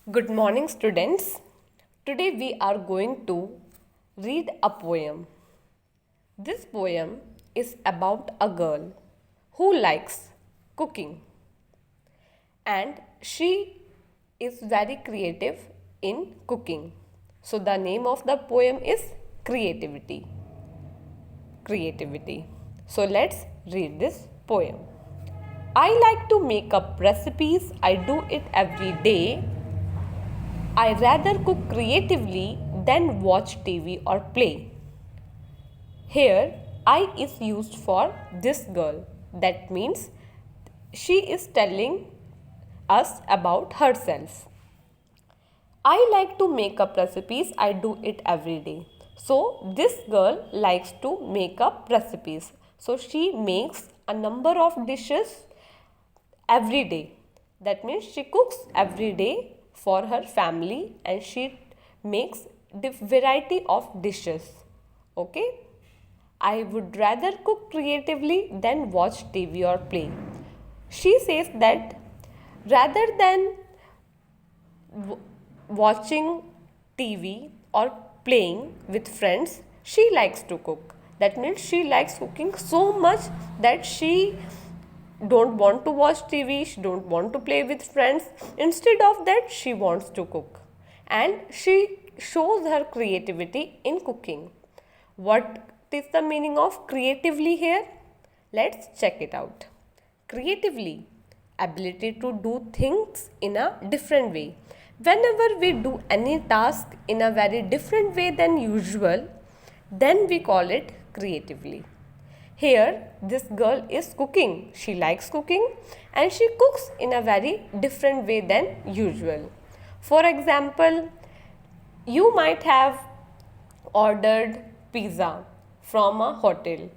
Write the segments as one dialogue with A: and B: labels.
A: Good morning, students. Today we are going to read a poem. This poem is about a girl who likes cooking and she is very creative in cooking. So, the name of the poem is Creativity. Creativity. So, let's read this poem. I like to make up recipes, I do it every day. I rather cook creatively than watch TV or play. Here, I is used for this girl. That means she is telling us about herself. I like to make up recipes, I do it every day. So, this girl likes to make up recipes. So, she makes a number of dishes every day. That means she cooks every day for her family and she makes variety of dishes. Okay? I would rather cook creatively than watch TV or play. She says that rather than watching TV or playing with friends, she likes to cook. That means she likes cooking so much that she don't want to watch TV, she don't want to play with friends. Instead of that, she wants to cook. And she shows her creativity in cooking. What is the meaning of creatively here? Let's check it out. Creatively, ability to do things in a different way. Whenever we do any task in a very different way than usual, then we call it creatively. Here, this girl is cooking. She likes cooking and she cooks in a very different way than usual. For example, you might have ordered pizza from a hotel.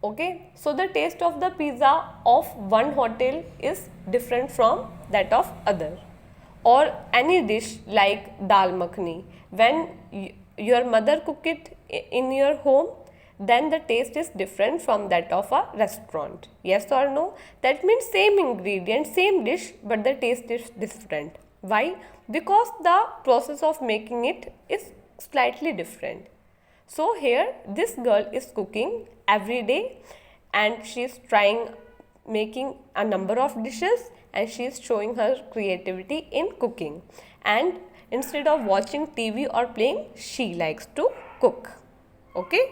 A: Okay, so the taste of the pizza of one hotel is different from that of other. Or any dish like dal makhani. When your mother cook it in your home, then the taste is different from that of a restaurant. Yes or no? That means same ingredient, same dish, but the taste is different. Why? Because the process of making it is slightly different. So here this girl is cooking every day and she is trying making a number of dishes and she is showing her creativity in cooking. And instead of watching TV or playing, she likes to cook. Okay?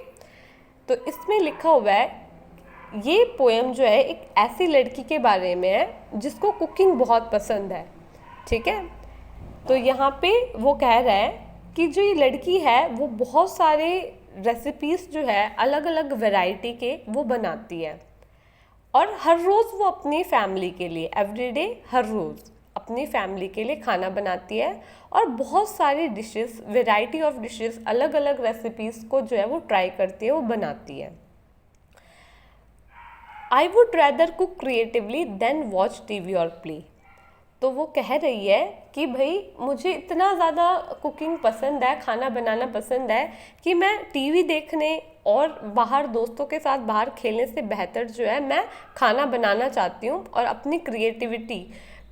A: तो इसमें लिखा हुआ है ये poem जो है एक ऐसी लड़की के बारे में है जिसको कुकिंग बहुत पसंद है. ठीक है, तो यहाँ पे वो कह रहा है कि जो ये लड़की है वो बहुत सारे रेसिपीज़ जो है अलग अलग वैरायटी के वो बनाती है और हर रोज़ वो अपनी फैमिली के लिए एवरीडे हर रोज़ अपनी फैमिली के लिए खाना बनाती है और बहुत सारी डिशेस वैरायटी ऑफ डिशेस अलग अलग रेसिपीज़ को जो है वो ट्राई करती है, वो बनाती है. I would rather cook creatively than watch TV और प्ले. तो वो कह रही है कि भाई मुझे इतना ज़्यादा कुकिंग पसंद है, खाना बनाना पसंद है कि मैं टीवी देखने और बाहर दोस्तों के साथ बाहर खेलने से बेहतर जो है मैं खाना बनाना चाहती हूँ और अपनी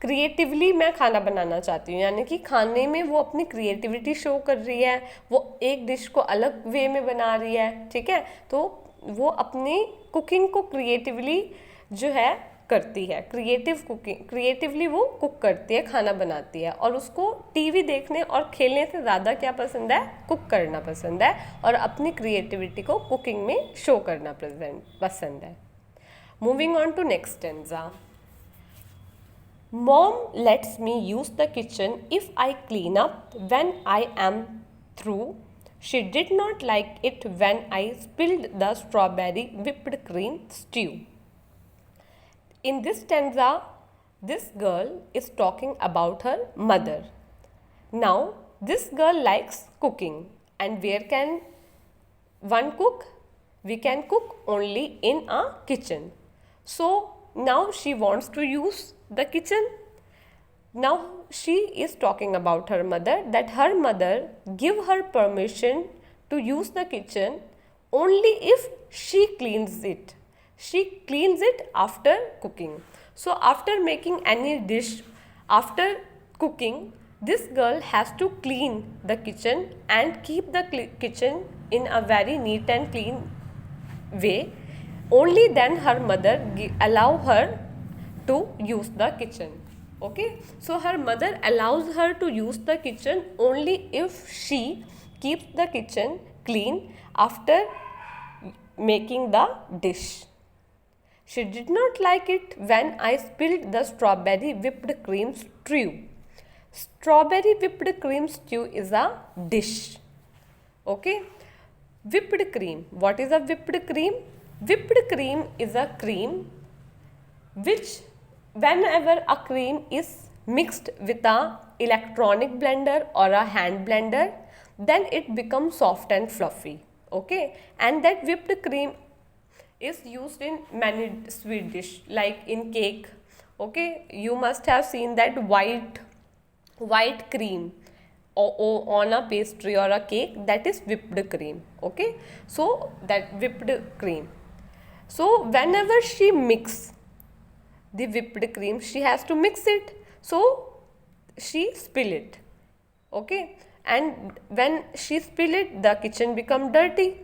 A: क्रिएटिवली मैं खाना बनाना चाहती हूँ. यानी कि खाने में वो अपनी क्रिएटिविटी शो कर रही है, वो एक डिश को अलग वे में बना रही है. ठीक है, तो वो अपनी कुकिंग को क्रिएटिवली जो है करती है, क्रिएटिवली वो कुक करती है, खाना बनाती है और उसको टीवी देखने और खेलने से ज़्यादा क्या पसंद है, कुक करना पसंद है और अपनी क्रिएटिविटी को कुकिंग में शो करना पसंद है. Moving on to next stanza. Mom lets me use the kitchen if I clean up when I am through. She did not like it when I spilled the strawberry whipped cream stew. In this stanza, this girl is talking about her mother. Now, this girl likes cooking, and where can one cook? We can cook only in a kitchen. So, now she wants to use the kitchen. Now she is talking about her mother, that her mother give her permission to use the kitchen only if she cleans it. She cleans it after cooking. So after making any dish, after cooking, This girl has to clean the kitchen and keep the kitchen in a very neat and clean way. Only then her mother allow her to use the kitchen. Okay, so her mother allows her to use the kitchen only if she keeps the kitchen clean after making the dish. She did not like it when I spilled the strawberry whipped cream stew. Strawberry whipped cream stew is a dish. Okay. Whipped cream. What is a whipped cream? Whipped cream is a cream which, whenever a cream is mixed with a electronic blender or a hand blender, then it becomes soft and fluffy. Okay. And that whipped cream is used in many sweet dish, like in cake. Okay, you must have seen that white cream on a pastry or a cake, that is whipped cream. Okay, so that whipped cream. So whenever she mix the whipped cream, she has to mix it, so she spill it. Okay, and when she spill it, the kitchen become dirty.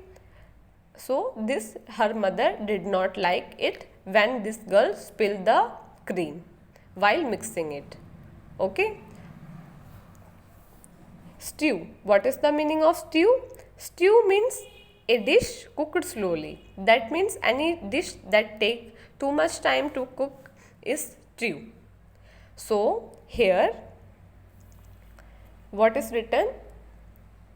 A: So this, her mother did not like it when this girl spilled the cream while mixing it. Okay. Stew. What is the meaning of stew? Stew means a dish cooked slowly. That means any dish that take too much time to cook is stew. So here what is written?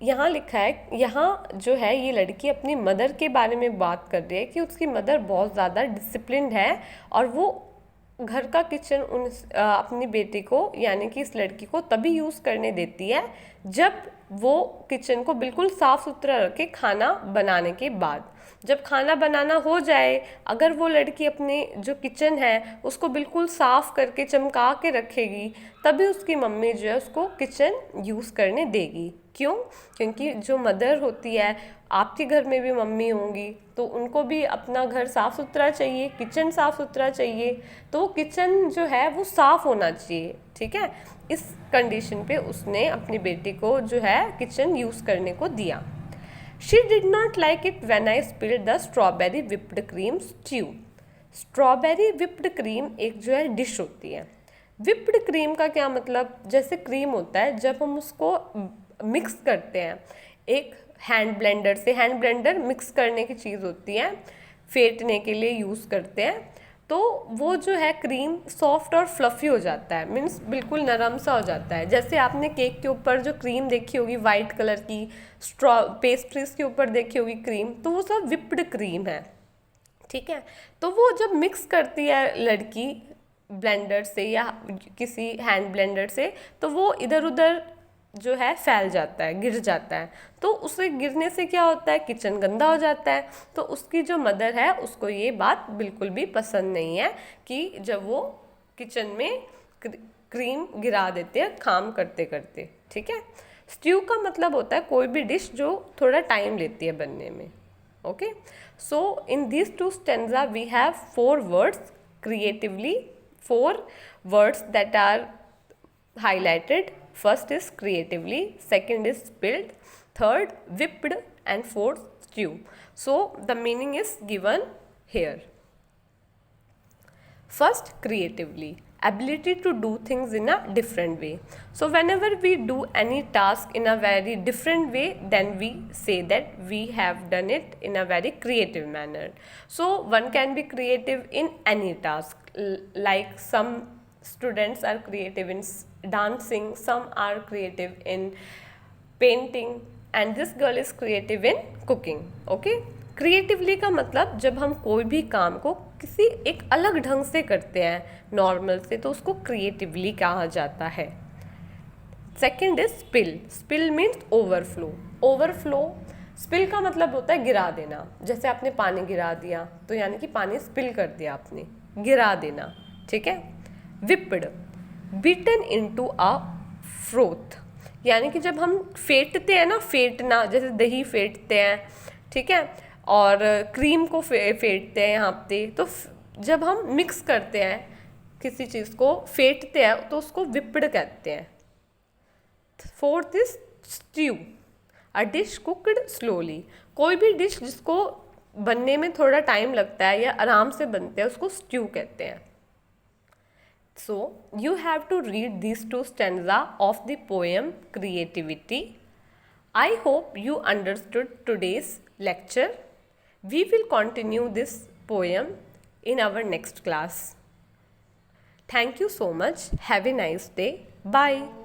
A: यहाँ लिखा है, यहाँ जो है ये लड़की अपनी mother के बारे में बात कर रही है कि उसकी मदर बहुत ज़्यादा डिसिप्लिन्ड है और वो घर का किचन अपनी बेटी को यानी कि इस लड़की को तभी यूज़ करने देती है जब वो किचन को बिल्कुल साफ़ सुथरा रखे खाना बनाने के बाद। जब खाना बनाना हो जाए, अगर वो लड़की अपने जो किचन है उसको बिल्कुल साफ़ करके चमका के रखेगी, तभी उसकी मम्मी जो है उसको किचन यूज़ करने देगी। क्यों? क्योंकि जो मदर होती है, आपके घर में भी मम्मी होंगी, तो उनको भी अपना घर साफ़ सुथरा चाहिए, किचन साफ़ सुथरा चाहिए, तो किचन जो है वो साफ़ होना चाहिए। ठीक है, इस कंडीशन पे उसने अपनी बेटी को जो है किचन यूज़ करने को दिया। She did not like it when I spilled the strawberry whipped cream stew. Strawberry whipped cream एक जो है डिश होती है। whipped cream का क्या मतलब? जैसे क्रीम होता है, जब हम उसको मिक्स करते हैं एक हैंड ब्लेंडर से, हैंड ब्लेंडर मिक्स करने की चीज़ होती है, फेंटने के लिए यूज़ करते हैं, तो वो जो है क्रीम सॉफ्ट और फ्लफ़ी हो जाता है, मीन्स बिल्कुल नरम सा हो जाता है। जैसे आपने केक के ऊपर जो क्रीम देखी होगी वाइट कलर की, पेस्ट्रीज के ऊपर देखी होगी क्रीम, तो वो सब विप्ड क्रीम है। ठीक है, तो वो जब मिक्स करती है लड़की ब्लेंडर से या किसी हैंड ब्लेंडर से, तो वो इधर उधर जो है फैल जाता है, गिर जाता है। तो उसे गिरने से क्या होता है? किचन गंदा हो जाता है। तो उसकी जो मदर है उसको ये बात बिल्कुल भी पसंद नहीं है कि जब वो किचन में क्रीम गिरा देते हैं काम करते करते। ठीक है, स्ट्यू का मतलब होता है कोई भी डिश जो थोड़ा टाइम लेती है बनने में। Okay, so in this two stanza we have 4 words creatively, 4 words that are highlighted. First is creatively, second is spilled, third whipped, and fourth stew. So the meaning is given here. First, creatively, ability to do things in a different way. So whenever we do any task in a very different way, then we say that we have done it in a very creative manner. So one can be creative in any task, like some students are creative in dancing, some are creative in painting, and this girl is creative in cooking. Okay, creatively का मतलब जब हम कोई भी काम को किसी एक अलग ढंग से करते हैं नॉर्मल से, तो उसको क्रिएटिवली कहा जाता है। Second is spill. Spill means overflow. Overflow, spill का मतलब होता है गिरा देना। जैसे आपने पानी गिरा दिया, तो यानी कि पानी स्पिल कर दिया आपने, गिरा देना। ठीक है। Whipped, beaten into a froth, यानी कि जब हम फेंटते हैं ना, फेंटना, जैसे दही फेंटते हैं, ठीक है, और क्रीम को फेंटते हैं यहाँ पे, तो जब हम मिक्स करते हैं किसी चीज़ को, फेंटते हैं, तो उसको विप्ड कहते हैं। Fourth is stew, a dish cooked slowly. कोई भी डिश जिसको बनने में थोड़ा टाइम लगता है या आराम से बनते हैं उसको स्ट्यू कहते हैं। So you have to read these two stanza of the poem Creativity. I hope you understood today's lecture. We will continue this poem in our next class. Thank you so much. Have a nice day. Bye.